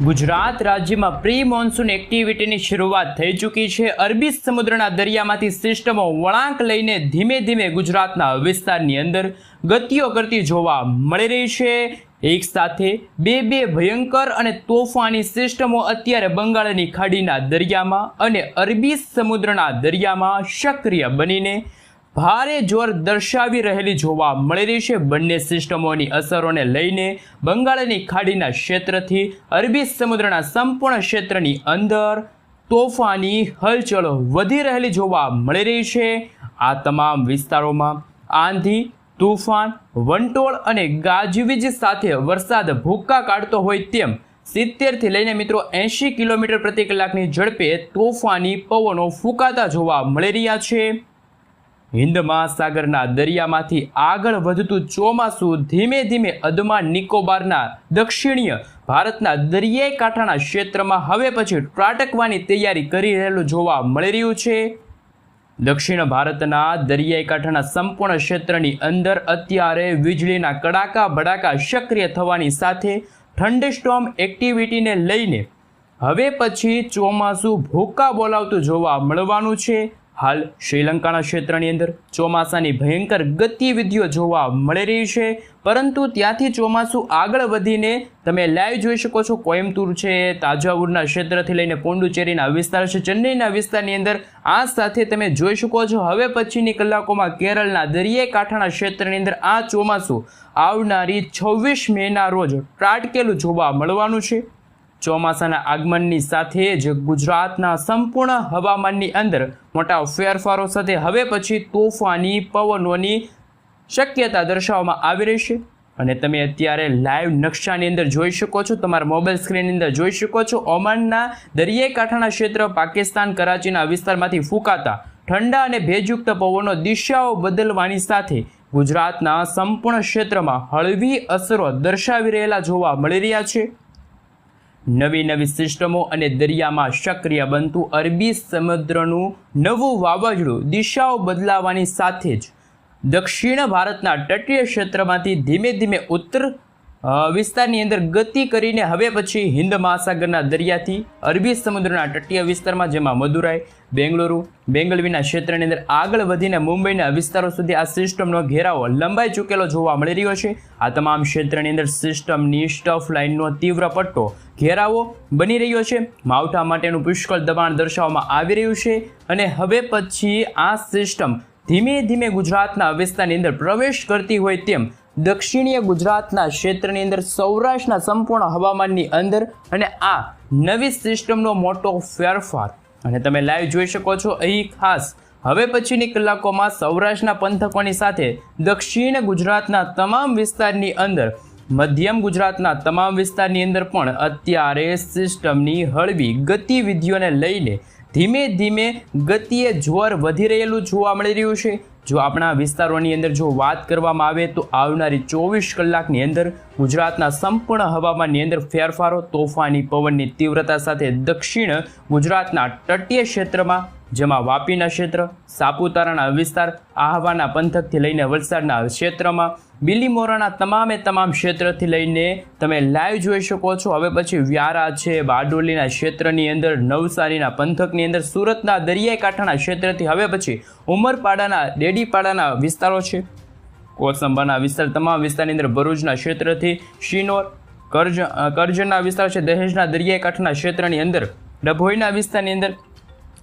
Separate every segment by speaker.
Speaker 1: ગુજરાત રાજ્યમાં pre monsoon એક્ટિવિટીની શરૂઆત થઈ ચૂકી છે। અરબી સમુદ્રના દરિયામાંથી સિસ્ટમો વળાંક લઈને ધીમે ધીમે ગુજરાતના વિસ્તારની અંદર ગતિઓ કરતી જોવા મળી રહી છે। એક સાથે બે ભયંકર અને તોફાની સિસ્ટમો અત્યારે બંગાળની ખાડીના દરિયામાં અને અરબી સમુદ્રના દરિયામાં સક્રિય બનીને ભારે જોર દર્શાવી રહેલી જોવા મળી રહી છે। બંને સિસ્ટમોની અસરોને લઈને બંગાળની ખાડીના ક્ષેત્રથી અરબી સમુદ્રના સંપૂર્ણ ક્ષેત્રની અંદર તોફાની હલચલો વધી રહેલી જોવા મળી રહી છે। આ તમામ વિસ્તારોમાં આંધી, તૂફાન, વંટોળ અને ગાજવીજ સાથે વરસાદ ભૂક્કા કાઢતો હોય તેમ 70થી લઈને મિત્રો 80 કિલોમીટર પ્રતિ કલાકની ઝડપે તોફાની પવનો ફૂંકાતા જોવા મળી રહ્યા છે। હિન્દ મહાસાગરના દરિયામાંથી આગળ વધતું ચોમાસું ધીમે ધીમે અંદમાન નિકોબારના દક્ષિણીય ભારતના દરિયાઈ કાંઠાના ક્ષેત્રમાં હવે પછી ત્રાટકવાની તૈયારી કરી રહેલું જોવા મળી રહ્યું છે। દક્ષિણ ભારતના દરિયાઈ કાંઠાના સંપૂર્ણ ક્ષેત્રની અંદર અત્યારે વીજળીના કડાકા ભડાકા સક્રિય થવાની સાથે થંડરસ્ટોર્મ એક્ટિવિટીને લઈને હવે પછી ચોમાસું ભૂક્કા બોલાવતું જોવા મળવાનું છે। હાલ શ્રીલંકાના ક્ષેત્રની અંદર ચોમાસાની ભયંકર ગતિવિધિઓ જોવા મળી રહી છે, પરંતુ ત્યાંથી ચોમાસું આગળ વધીને તમે લાઈવ જોઈ શકો છો। કોયમ્બતુર છે, તાજાવુરના ક્ષેત્રથી લઈને પોંડુચેરીના વિસ્તાર છે, ચેન્નઈના વિસ્તારની અંદર આ સાથે તમે જોઈ શકો છો હવે પછીની કલાકોમાં કેરળના દરિયાઈ કાંઠાના ક્ષેત્રની અંદર આ ચોમાસું આવનારી 26 મેના રોજ ત્રાટકેલું જોવા મળવાનું છે। ચોમાસાના આગમનની સાથે જ ગુજરાતના સંપૂર્ણ હવામાનની અંદર મોટા ફેરફારો સાથે હવે પછી તોફાની પવનોની શક્યતા દર્શાવવામાં આવી રહી છે અને તમે અત્યારે લાઈવ નકશાની અંદર જોઈ શકો છો, તમારા મોબાઈલ સ્ક્રીનની અંદર જોઈ શકો છો। ઓમાનના દરિયાઈ કાંઠાના ક્ષેત્ર, પાકિસ્તાન કરાચીના વિસ્તારમાંથી ફૂંકાતા ઠંડા અને ભેજયુક્ત પવનો દિશાઓ બદલવાની સાથે ગુજરાતના સંપૂર્ણ ક્ષેત્રમાં હળવી અસરો દર્શાવી રહેલા જોવા મળી રહ્યા છે। નવી સિસ્ટમો અને દરિયામાં સક્રિય બનતું અરબી સમુદ્રનું નવું વાવાઝોડું દિશાઓ બદલાવાની સાથે જ દક્ષિણ ભારતના તટીય ક્ષેત્રમાંથી ધીમે ધીમે ઉત્તર વિસ્તારની અંદર ગતિ કરીને હવે પછી હિન્દ મહાસાગરના દરિયાથી અરબી સમુદ્રના તટીય વિસ્તારમાં જેમાં મદુરાઈ, બેંગલુરુ, બેંગલવીના ક્ષેત્રની અંદર આગળ વધીને મુંબઈના વિસ્તારો સુધી આ સિસ્ટમનો ઘેરાવો લંબાઈ ચૂકેલો જોવા મળી રહ્યો છે। આ તમામ ક્ષેત્રની અંદર સિસ્ટમની સ્ટફ લાઇનનો તીવ્ર પટ્ટો ઘેરાવો બની રહ્યો છે। માવઠા માટેનું પુષ્કળ દબાણ દર્શાવવામાં આવી રહ્યું છે અને હવે પછી આ સિસ્ટમ ધીમે ધીમે ગુજરાતના વિસ્તારની અંદર પ્રવેશ કરતી હોય તેમ દક્ષિણીય ગુજરાતના ક્ષેત્રની અંદર સૌરાષ્ટ્રના સંપૂર્ણ હવામાનની અંદર અને આ નવી સિસ્ટમનો મોટો ફેરફાર અને તમે લાઈવ જોઈ શકો છો। અહીં ખાસ હવે પછીની કલાકોમાં સૌરાષ્ટ્રના પંથકોની સાથે દક્ષિણ ગુજરાતના તમામ વિસ્તારની અંદર, મધ્યમ ગુજરાતના તમામ વિસ્તારની અંદર પણ અત્યારે સિસ્ટમની હળવી ગતિવિધિઓને લઈને ધીમે ધીમે ગતિએ જોર વધી રહેલું જોવા મળી રહ્યું છે। જો આપણા વિસ્તારોની અંદર જો વાત કરવામાં આવે તો આવનારી 24 કલાકની અંદર ગુજરાતના સંપૂર્ણ હવામાનની અંદર ફેરફારો, તોફાની પવનની તીવ્રતા સાથે દક્ષિણ ગુજરાતના તટીય ક્ષેત્રમાં જેમાં વાપીના ક્ષેત્ર, સાપુતારાના વિસ્તાર, આહવાના પંથકથી લઈને વલસાડના ક્ષેત્રમાં, બિલીમોરાના તમામ ક્ષેત્રથી લઈને તમે લાઈવ જોઈ શકો છો હવે પછી વ્યારા છે, બારડોલીના ક્ષેત્રની અંદર, નવસારીના પંથકની અંદર, સુરતના દરિયાઈ કાંઠાના ક્ષેત્રથી હવે પછી ઉમરપાડાના, ડેડીપાડાના વિસ્તારો છે, કોસંબાના વિસ્તાર, તમામ વિસ્તારની અંદર ભરૂચના ક્ષેત્રથી શિનોર, કરજણના વિસ્તાર છે, દહેજના દરિયાઈ કાંઠાના ક્ષેત્રની અંદર, ડભોઈના વિસ્તારની અંદર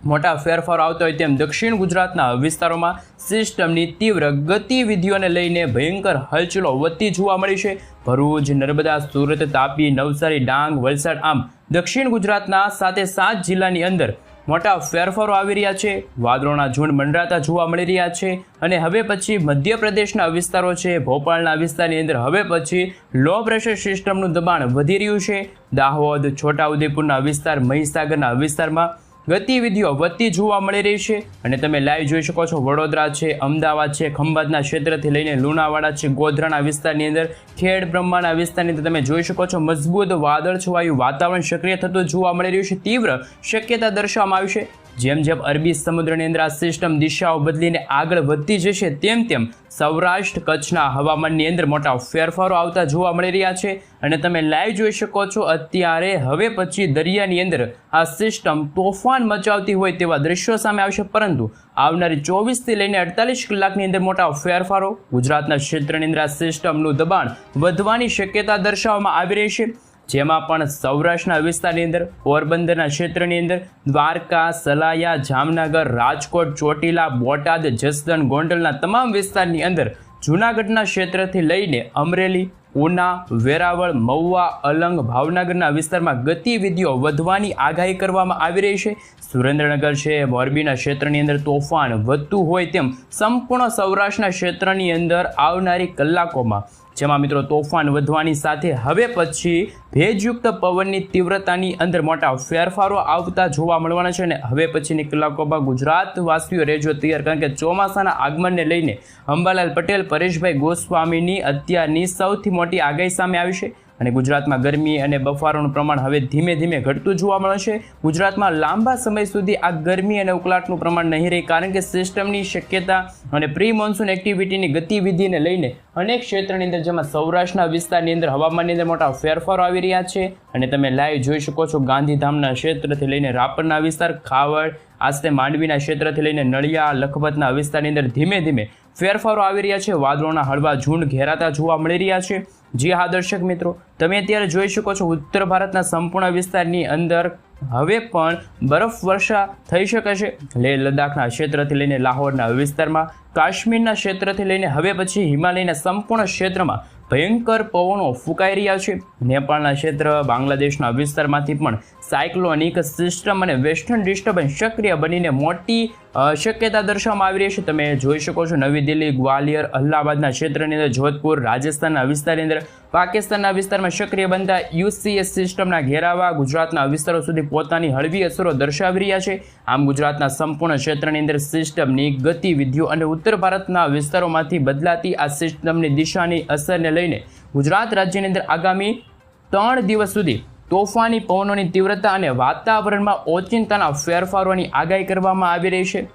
Speaker 1: મોટા ફેરફારો આવતા હોય તેમ દક્ષિણ ગુજરાતના વિસ્તારોમાં સિસ્ટમની તીવ્ર ગતિવિધિઓને લઈને ભયંકર હલચલો વધતી જોવા મળી છે। ભરૂચ, નર્મદા, સુરત, તાપી, નવસારી, ડાંગ, વલસાડ આમ દક્ષિણ ગુજરાતના 7 જિલ્લાની અંદર મોટા ફેરફારો આવી રહ્યા છે। વાદળોના ઝુંડ મંડરાતા જોવા મળી રહ્યા છે અને હવે પછી મધ્યપ્રદેશના વિસ્તારો છે, ભોપાલના વિસ્તારની અંદર હવે પછી લો પ્રેશર સિસ્ટમનું દબાણ વધી રહ્યું છે। દાહોદ, છોટાઉદેપુરના વિસ્તાર, મહીસાગરના વિસ્તારમાં ગતિવિધિઓ વધતી જોવા મળી રહી છે અને તમે લાઈવ જોઈ શકો છો વડોદરા છે, અમદાવાદ છે, ખંભાતના ક્ષેત્રથી લઈને લુણાવાડા છે, ગોધરાના વિસ્તારની અંદર, ખેડ બ્રહ્માના વિસ્તારની અંદર તમે જોઈ શકો છો મજબૂત વાદળછવાયું વાતાવરણ સક્રિય થતું જોવા મળી રહ્યું છે। તીવ્ર શક્યતા દર્શાવવામાં આવી છે જેમ જેમ અરબી સમુદ્રની અંદર આ સિસ્ટમ દિશાઓ બદલીને આગળ વધતી જશે તેમ તેમ સૌરાષ્ટ્ર કચ્છના હવામાનની અંદર મોટા ફેરફારો આવતા જોવા મળી રહ્યા છે અને તમે લાઈવ જોઈ શકો છો અત્યારે હવે પછી દરિયાની અંદર આ સિસ્ટમ તોફાન મચાવતી હોય તેવા દ્રશ્યો સામે આવશે, પરંતુ આવનારી 24થી લઈને 48 કલાકની અંદર મોટા ફેરફારો ગુજરાતના ક્ષેત્રની અંદર આ સિસ્ટમનું દબાણ વધવાની શક્યતા દર્શાવવામાં આવી રહી છે, જેમાં પણ સૌરાષ્ટ્રના વિસ્તારની અંદર, પોરબંદરના ક્ષેત્રની અંદર, દ્વારકા, સલાયા, જામનગર, રાજકોટ, ચોટીલા, બોટાદ, જસદણ, ગોંડલના તમામ વિસ્તારની અંદર, જૂનાગઢના ક્ષેત્રથી લઈને અમરેલી, ઉના, વેરાવળ, મહુવા, અલંગ, ભાવનગરના વિસ્તારમાં ગતિવિધિઓ વધવાની આગાહી કરવામાં આવી રહી છે. સુરેન્દ્રનગર છે, મોરબીના ક્ષેત્રની અંદર તોફાન વધતું હોય તેમ સંપૂર્ણ સૌરાષ્ટ્રના ક્ષેત્રની અંદર આવનારી કલાકોમાં, જેમાં મિત્રો તોફાન વધવાની સાથે હવે પછી ભેજયુક્ત પવનની તીવ્રતાની અંદર મોટા ફેરફારો આવતા જોવા મળવાના છે અને હવે પછીની કલાકોમાં ગુજરાતવાસીઓ રહેજો તૈયાર, કારણ કે ચોમાસાના આગમનને લઈને અંબાલાલ પટેલ, પરેશભાઈ ગોસ્વામીની અત્યારની સૌથી મોટી આગાહી સામે આવી છે અને ગુજરાતમાં ગરમી અને બફારોનું પ્રમાણ હવે ધીમે ધીમે ઘટતું જોવા મળે છે. ગુજરાતમાં લાંબા સમય સુધી આ ગરમી અને ઉકળાટનું પ્રમાણ નહીં રહે, કારણ કે સિસ્ટમની શક્યતા અને પ્રી મોન્સૂન એક્ટિવિટીની ગતિવિધિને લઈને અનેક ક્ષેત્રની અંદર, જેમાં સૌરાષ્ટ્રના વિસ્તારની અંદર હવામાનની અંદર મોટા ફેરફારો આવી રહ્યા છે અને તમે લાઈવ જોઈ શકો છો ગાંધીધામના ક્ષેત્રથી લઈને રાપરના વિસ્તાર, ખાવડ, આસ્તે માંડવીના ક્ષેત્રથી લઈને નળિયા, લખપતના વિસ્તારની અંદર ધીમે ધીમે ફેરફારો આવી રહ્યા છે. વાદળોના હળવા ઝુંડ ઘેરાતા જોવા મળી રહ્યા છે. જી હા દર્શક મિત્રો, તમે અત્યારે જોઈ શકો છો ઉત્તર ભારતના સંપૂર્ણ વિસ્તારની અંદર હવે પણ બરફ વર્ષા થઈ શકે છે. લેહ લદ્દાખના ક્ષેત્રથી લઈને લાહોરના વિસ્તારમાં, કાશ્મીરના ક્ષેત્રથી લઈને હવે પછી હિમાલયના સંપૂર્ણ ક્ષેત્રમાં ભયંકર પવનો ફૂંકાઈ રહ્યા છે. નેપાળના ક્ષેત્ર, બાંગ્લાદેશના વિસ્તારમાંથી પણ સાયક્લોનિક સિસ્ટમ અને વેસ્ટર્ન ડિસ્ટર્બન્સ સક્રિય બનીને મોટી શક્યતા દર્શાવવામાં આવી રહી છે. તમે જોઈ શકો છો નવી દિલ્હી, ગ્વાલિયર, અલ્હાબાદના ક્ષેત્રની અંદર, જોધપુર, રાજસ્થાનના વિસ્તારની અંદર, પાકિસ્તાનના વિસ્તારમાં સક્રિય બનતા યુસીએસ સિસ્ટમના ઘેરાવા ગુજરાતના વિસ્તારો સુધી પોતાની હળવી અસરો દર્શાવી રહ્યા છે. આમ ગુજરાતના સંપૂર્ણ ક્ષેત્રની અંદર સિસ્ટમની ગતિવિધિઓ અને ઉત્તર ભારતના વિસ્તારોમાંથી બદલાતી આ સિસ્ટમની દિશાની અસરને લઈને ગુજરાત રાજ્યની અંદર આગામી 3 દિવસ સુધી તોફાની પવનોની તીવ્રતા અને વાતાવરણમાં ઓચિંતાના ફેરફારોની આગાહી કરવામાં આવી રહી છે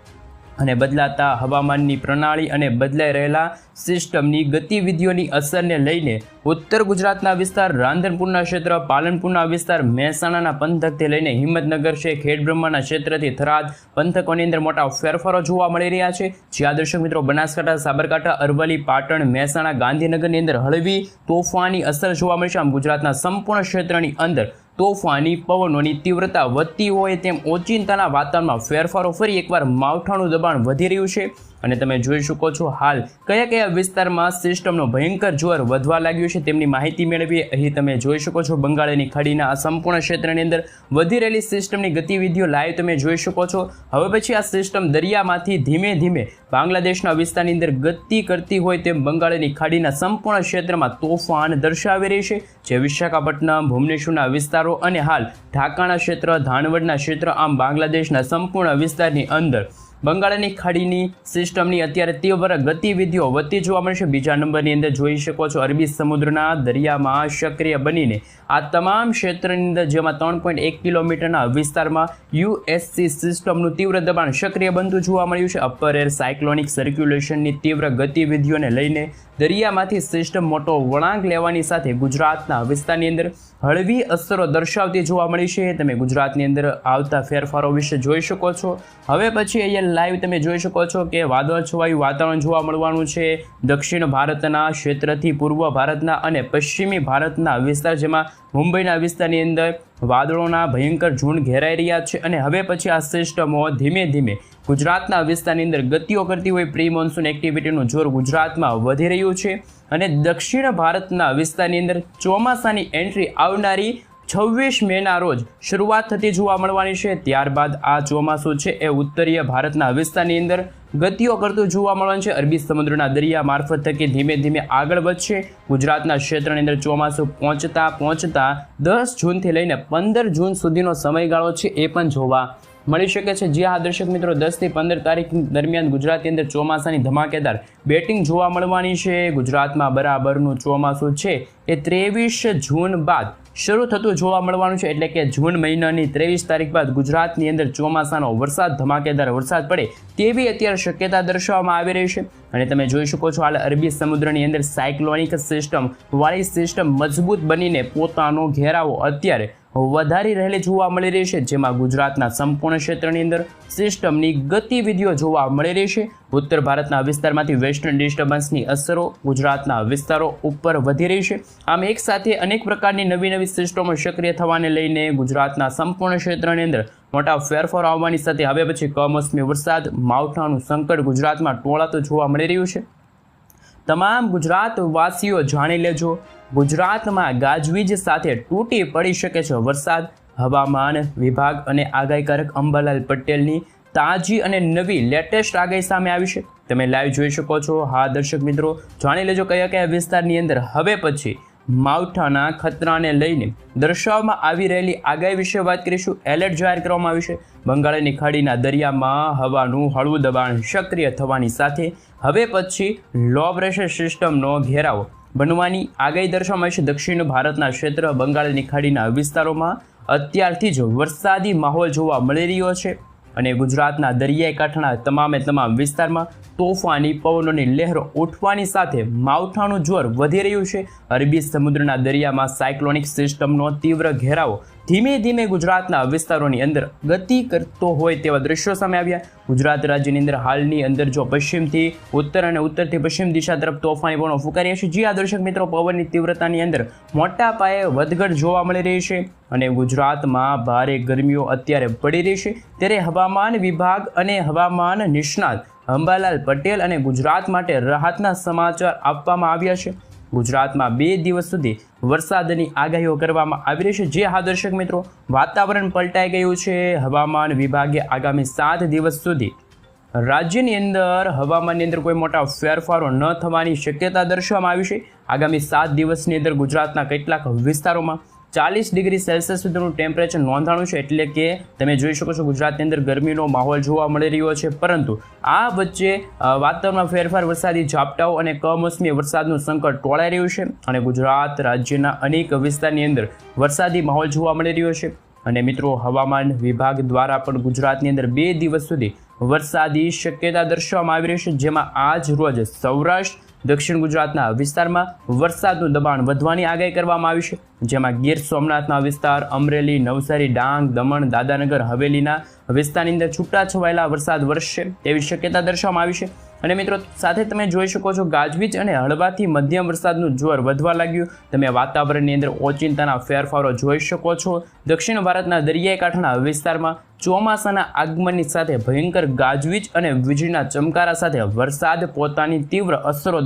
Speaker 1: અને બદલાતા હવામાનની પ્રણાલી અને બદલાઈ રહેલા સિસ્ટમની ગતિવિધિઓની અસરને લઈને ઉત્તર ગુજરાતના વિસ્તાર, રાંધનપુરના ક્ષેત્ર, પાલનપુરના વિસ્તાર, મહેસાણાના પંથકથી લઈને હિંમતનગર છે, ખેડબ્રહ્માના ક્ષેત્રથી થરાદ પંથકોની અંદર મોટા ફેરફારો જોવા મળી રહ્યા છે. જ્યાં દર્શક મિત્રો બનાસકાંઠા, સાબરકાંઠા, અરવલ્લી, પાટણ, મહેસાણા, ગાંધીનગરની અંદર હળવી તોફાની અસર જોવા મળશે. આમ ગુજરાતના સંપૂર્ણ ક્ષેત્રની અંદર તોફાની પવનોની તીવ્રતા વધતી હોય તેમ ઓચિંતાના વાતાવરણમાં ફેરફારો ફરી એકવાર માવઠાનું દબાણ વધી રહ્યું છે અને તમે જોઈ શકો છો હાલ કયા કયા વિસ્તારમાં સિસ્ટમનો ભયંકર જોર વધવા લાગ્યું છે તેમની માહિતી મેળવીએ. અહીં તમે જોઈ શકો છો બંગાળની ખાડીના આ સંપૂર્ણ ક્ષેત્રની અંદર વધી રહેલી સિસ્ટમની ગતિવિધિઓ લાઈવ તમે જોઈ શકો છો. હવે પછી આ સિસ્ટમ દરિયામાંથી ધીમે ધીમે બાંગ્લાદેશના વિસ્તારની અંદર ગતિ કરતી હોય તેમ બંગાળની ખાડીના સંપૂર્ણ ક્ષેત્રમાં તોફાન દર્શાવી રહી છે, જે વિશાખાપટ્ટનમ, ભુવનેશ્વરના વિસ્તારો અને હાલ ઢાકાના ક્ષેત્ર, ધાનવડના ક્ષેત્ર, આમ બાંગ્લાદેશના સંપૂર્ણ વિસ્તારની અંદર બંગાળની ખાડીની સિસ્ટમની અત્યારે તીવ્ર ગતિવિધિઓ વધતી જોવા મળશે. બીજા નંબરની અંદર જોઈ શકો છો અરબી સમુદ્રના દરિયામાં સક્રિય બનીને આ તમામ ક્ષેત્રની અંદર, જેમાં 3.1 કિલોમીટરના વિસ્તારમાં યુએસસી સિસ્ટમનું તીવ્ર દબાણ સક્રિય બનતું જોવા મળ્યું છે. અપર એર સાયક્લોનિક સર્ક્યુલેશનની તીવ્ર ગતિવિધિઓને લઈને દરિયામાંથી સિસ્ટમ મોટો વળાંક લેવાની સાથે ગુજરાતના વિસ્તારની અંદર હળવી અસરો દર્શાવતી જોવા મળી છે. તમે ગુજરાતની અંદર આવતા ફેરફારો વિશે જોઈ શકો છો. હવે પછી અહીંયા લાઈવ તમે જોઈ શકો છો કે વાદળછવાયું વાતાવરણ જોવા મળવાનું છે. દક્ષિણ ભારતના ક્ષેત્રથી પૂર્વ ભારતના અને પશ્ચિમી ભારતના વિસ્તાર, જેમાં મુંબઈના વિસ્તારની અંદર વાદળોના ભયંકર ઝુંડ ઘેરાઈ રહ્યા છે અને હવે પછી આ સિસ્ટમો ધીમે ધીમે ગુજરાતના વિસ્તારની અંદર ગતિઓ કરતી હોય પ્રી મોન્સૂન એક્ટિવિટીનું જોર ગુજરાતમાં વધી રહ્યું છે અને દક્ષિણ ભારતના વિસ્તારની અંદર ચોમાસાની એન્ટ્રી આવનારી 26 મેના રોજ શરૂઆત થતી જોવા મળવાની છે. ત્યારબાદ આ ચોમાસું છે એ ઉત્તરીય ભારતના વિસ્તારની અંદર ગતિઓ કરતું જોવા મળવાનું છે. અરબી સમુદ્રના દરિયા મારફત થકી ધીમે ધીમે આગળ વધશે. ગુજરાતના ક્ષેત્રની અંદર ચોમાસું પહોંચતા 10 જૂનથી લઈને 15 જૂન સુધીનો સમયગાળો છે એ પણ જોવા મળી શકે છે। જે આ દર્શક મિત્રો 10 થી 15 તારીખ દરમિયાન ગુજરાતની અંદર ચોમાસાની ધમાકેદાર બેટિંગ જોવા મળવાની છે। ગુજરાતમાં બરાબરનું ચોમાસું છે એ 23 જૂન બાદ શરૂ થતું જોવા મળવાનું છે, એટલે કે જૂન મહિનાની 23 તારીખ બાદ ગુજરાતની અંદર ચોમાસાનો વરસાદ, ધમાકેદાર વરસાદ પડે તેવી અત્યારે શક્યતા દર્શાવવામાં આવી રહી છે। અને તમે જોઈ શકો છો હાલ અરબી સમુદ્રની અંદર સાયક્લોનિક સિસ્ટમ વાળી સિસ્ટમ મજબૂત બનીને પોતાનો ઘેરાવો અત્યારે વધારી રહેલી જોવા મળી રહી છે, જેમાં ગુજરાતના સંપૂર્ણ ક્ષેત્રની અંદર સિસ્ટમની ગતિવિધિઓ જોવા મળી રહી છે। ઉત્તર ભારતના વિસ્તારમાંથી વેસ્ટર્ન ડિસ્ટર્બન્સની અસરો ગુજરાતના વિસ્તારો ઉપર વધી રહી છે। આમ એક સાથે અનેક પ્રકારની નવી સિસ્ટમો સક્રિય થવાને લઈને ગુજરાતના સંપૂર્ણ ક્ષેત્રની અંદર મોટા ફેરફાર આવવાની સાથે હવે પછી કમોસમી વરસાદ, માવઠાનું સંકટ ગુજરાતમાં ટોળાતું જોવા મળી રહ્યું છે। તમામ ગુજરાતવાસીઓ જાણી લેજો, ગુજરાતમાં ગાજવીજ સાથે તૂટી પડી શકે છે વરસાદ। હવામાન વિભાગ અને આગાહીકારક અંબાલાલ પટેલની તાજી અને નવી લેટેસ્ટ આગાહી સામે આવી છે, તમે લાઈવ જોઈ શકો છો। હા દર્શક મિત્રો, જાણી લેજો કયા કયા વિસ્તારની અંદર હવે પછી માવઠાના ખતરાને લઈને દર્શાવવામાં આવી રહેલી આગાહી વિશે વાત કરીશું। એલર્ટ જાહેર કરવામાં આવ્યું છે। બંગાળની ખાડીના દરિયામાં હવાનું હળવું દબાણ સક્રિય થવાની સાથે હવે પછી લો પ્રેશર સિસ્ટમનો ઘેરાવો બનવાની આગાહી દર્શાવવામાં આવી છે। દક્ષિણ ભારતના ક્ષેત્ર બંગાળની ખાડીના વિસ્તારોમાં અત્યારથી જ વરસાદી માહોલ જોવા મળી રહ્યો છે અને ગુજરાતના દરિયાઈ કાંઠાના તમામ વિસ્તારમાં તોફાની પવનોની લહેરો ઉઠવાની સાથે માવઠાનું જોર વધી રહ્યું છે। અરબી સમુદ્રના દરિયામાં સાયક્લોનિક સિસ્ટમનો તીવ્ર ઘેરાવો ધીમે ધીમે ગુજરાતના વિસ્તારોની અંદર ગતિ કરતો હોય તેવા દ્રશ્યો સામે આવ્યા। ગુજરાત રાજ્યની અંદર હાલની અંદર જો પશ્ચિમથી ઉત્તર અને ઉત્તરથી પશ્ચિમ દિશા તરફ તોફાની પવનો ફૂંકાઈ રહ્યા છે। જે આ દર્શક મિત્રો પવનની તીવ્રતાની અંદર મોટા પાયે વધઘટ જોવા મળી રહી છે અને ગુજરાતમાં ભારે ગરમીઓ અત્યારે પડી રહી છે। ત્યારે હવામાન વિભાગ અને હવામાન નિષ્ણાત અંબાલાલ પટેલ અને ગુજરાત માટે રાહતના સમાચાર આપવામાં આવ્યા છે। ગુજરાતમાં 2 દિવસ સુધી વરસાદની આગાહીઓ કરવામાં આવી રહી છે। જે હા દર્શક મિત્રો, વાતાવરણ પલટાઈ ગયું છે। હવામાન વિભાગે આગામી 7 દિવસ સુધી રાજ્યની અંદર હવામાનની અંદર કોઈ મોટા ફેરફારો ન થવાની શક્યતા દર્શાવવામાં આવી છે। આગામી 7 દિવસની અંદર ગુજરાતના કેટલાક વિસ્તારોમાં 40 ડિગ્રી સેલ્સિયસ સુધીનું ટેમ્પરેચર નોંધાણું છે, એટલે કે તમે જોઈ શકો છો ગુજરાતની અંદર ગરમીનો માહોલ જોવા મળી રહ્યો છે। પરંતુ આ વચ્ચે વાતાવરણમાં ફેરફાર, વરસાદી ઝાપટાઓ અને કમોસમી વરસાદનું સંકટ ટોળાઈ રહ્યું છે અને ગુજરાત રાજ્યના અનેક વિસ્તારની અંદર વરસાદી માહોલ જોવા મળી રહ્યો છે। અને મિત્રો, હવામાન વિભાગ દ્વારા પણ ગુજરાતની અંદર 2 દિવસ સુધી વરસાદી શક્યતા દર્શાવવામાં આવી રહી છે, જેમાં આજ રોજ સૌરાષ્ટ્ર, દક્ષિણ ગુજરાતના વિસ્તારમાં વરસાદનું દબાણ વધવાની આગાહી કરવામાં આવી છે, જેમાં ગીર સોમનાથના વિસ્તાર, અમરેલી, નવસારી, ડાંગ, દમણ, દાદરાનગર હવેલીના વિસ્તારની અંદર છૂટાછવાયેલા વરસાદ વરસશે તેવી શક્યતા દર્શાવવામાં આવી છે। અને મિત્રો, સાથે તમે જોઈ શકો છો ગાજવીજ અને હળવાથી મધ્યમ વરસાદનું જોર વધવા લાગ્યું। તમે વાતાવરણની અંદર ઓચિંતાના ફેરફારો જોઈ શકો છો। દક્ષિણ ભારતના દરિયાઈ કાંઠાના વિસ્તારમાં ચોમાસાના આગમનની સાથે ભયંકર ગાજવીજ અને વીજળીના ચમકારા સાથે વરસાદ પોતાની તીવ્ર અસરો